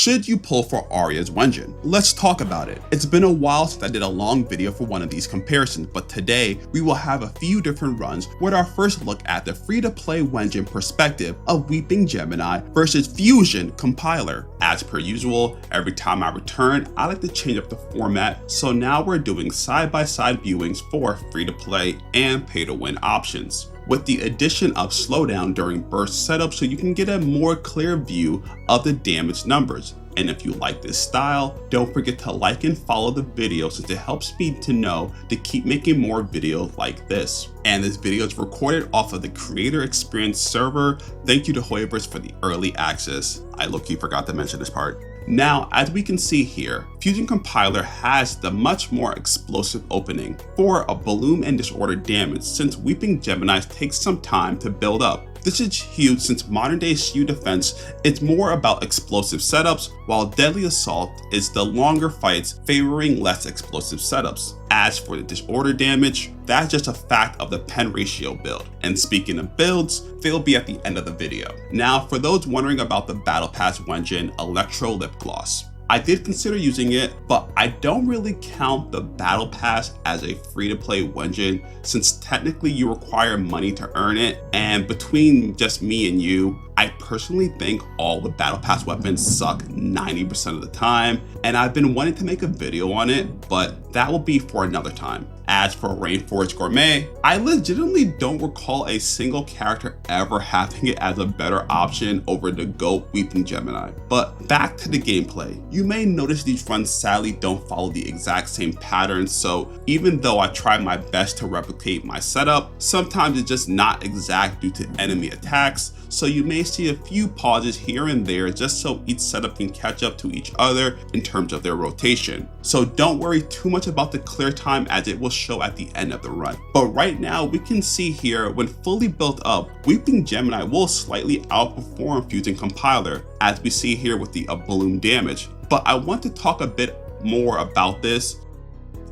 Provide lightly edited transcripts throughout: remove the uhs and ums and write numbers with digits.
Should you pull for Aria's Wenjin? Let's talk about it. It's been a while since I did a long video for one of these comparisons, but today we will have a few different runs with our first look at the free-to-play Wenjin perspective of Weeping Gemini versus Fusion compiler. As per usual, every time I return, I like to change up the format, so now we're doing side-by-side viewings for free-to-play and pay-to-win options, with the addition of slowdown during burst setup so you can get a more clear view of the damage numbers. And if you like this style, don't forget to like and follow the video since it helps me to know to keep making more videos like this. And this video is recorded off of the Creator Experience server. Thank you to Hoiber's for the early access. I low-key forgot to mention this part. Now, as we can see here, Fusion Compiler has the much more explosive opening for a bloom and disorder damage since Weeping Gemini takes some time to build up. This is huge since modern day Xiu defense is more about explosive setups, while Deadly Assault is the longer fights favoring less explosive setups. As for the disorder damage, that's just a fact of the pen ratio build. And speaking of builds, they'll be at the end of the video. Now, for those wondering about the Battle Pass Wenjin Electro Lip Gloss, I did consider using it, but I don't really count the Battle Pass as a free-to-play Wenjin since technically you require money to earn it, and between just me and you, I personally think all the Battle Pass weapons suck 90% of the time, and I've been wanting to make a video on it, but that will be for another time. As for Rainforest Gourmet, I legitimately don't recall a single character ever having it as a better option over the GOAT Weeping Gemini. But back to the gameplay. You may notice these runs sadly don't follow the exact same pattern, so even though I try my best to replicate my setup, sometimes it's just not exact due to enemy attacks, so you may see a few pauses here and there just so each setup can catch up to each other in terms of their rotation. So don't worry too much about the clear time as it will show at the end of the run. But right now we can see here when fully built up, Weeping Gemini will slightly outperform Fusion Compiler as we see here with the bloom damage. But I want to talk a bit more about this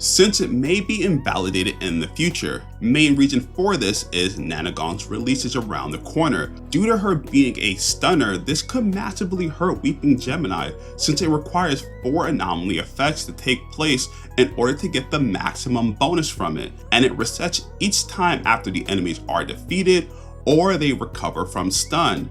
since it may be invalidated in the future. Main reason for this is Nanogong's release is around the corner. Due to her being a stunner, this could massively hurt Weeping Gemini since it requires 4 anomaly effects to take place in order to get the maximum bonus from it, and it resets each time after the enemies are defeated or they recover from stun.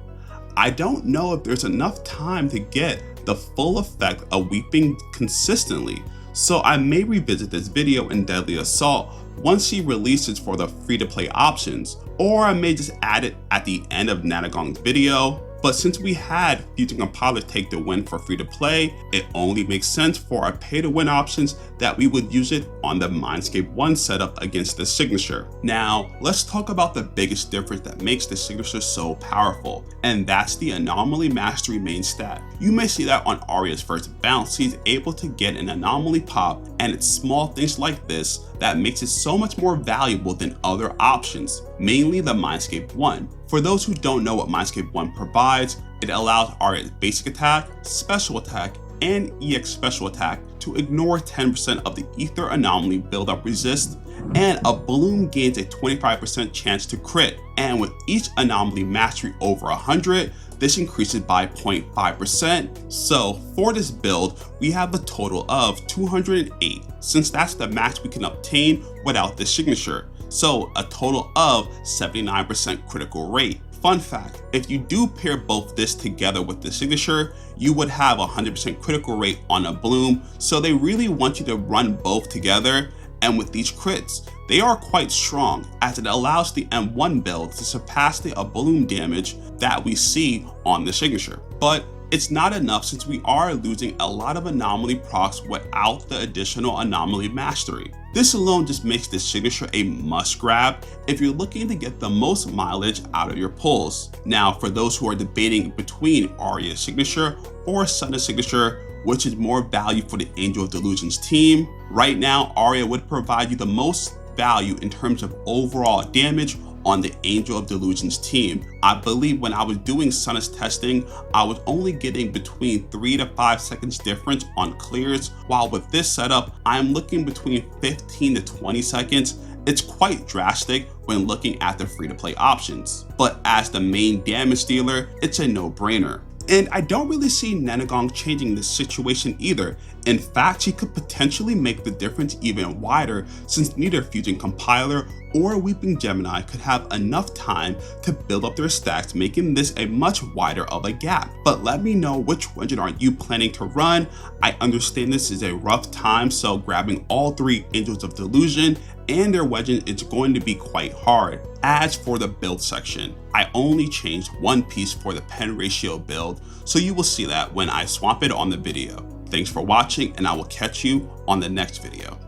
I don't know if there's enough time to get the full effect of Weeping consistently, so I may revisit this video in Deadly Assault once she releases for the free-to-play options, or I may just add it at the end of Nanogong's video. But since we had Fusion Compiler take the win for free-to-play, it only makes sense for our pay-to-win options that we would use it on the Mindscape 1 setup against the signature. Now, let's talk about the biggest difference that makes the signature so powerful, and that's the Anomaly Mastery main stat. You may see that on Aria's first bounce, she's able to get an anomaly pop, and it's small things like this that makes it so much more valuable than other options, mainly the Mindscape 1. For those who don't know what Mindscape 1 provides, it allows Aria's basic attack, special attack, and EX special attack to ignore 10% of the Ether Anomaly build-up resist, and a bloom gains a 25% chance to crit, and with each Anomaly Mastery over 100, this increases by 0.5%. So for this build, we have a total of 208, since that's the max we can obtain without the signature. So a total of 79% critical rate. Fun fact, if you do pair both this together with the signature, you would have 100% critical rate on a bloom, so they really want you to run both together. And with these crits, they are quite strong as it allows the M1 build to surpass the bloom damage that we see on the signature. But it's not enough since we are losing a lot of anomaly procs without the additional anomaly mastery. This alone just makes this signature a must grab if you're looking to get the most mileage out of your pulls. Now, for those who are debating between Aria's signature or Sunna's signature, which is more value for the Angel of Delusions team, right now Aria would provide you the most value in terms of overall damage on the Angel of Delusions team. I believe when I was doing Sunna's testing, I was only getting between 3 to 5 seconds difference on clears, while with this setup, I'm looking between 15 to 20 seconds. It's quite drastic when looking at the free-to-play options, but as the main damage dealer, it's a no-brainer. And I don't really see Nenegong changing this situation either. In fact, she could potentially make the difference even wider, since neither Fusion Compiler or Weeping Gemini could have enough time to build up their stacks, making this a much wider of a gap. But let me know, which Wenjin are you planning to run? I understand this is a rough time, so grabbing all 3 Angels of Delusion and their Wenjin is going to be quite hard. As for the build section, I only changed one piece for the pen ratio build, so you will see that when I swap it on the video. Thanks for watching, and I will catch you on the next video.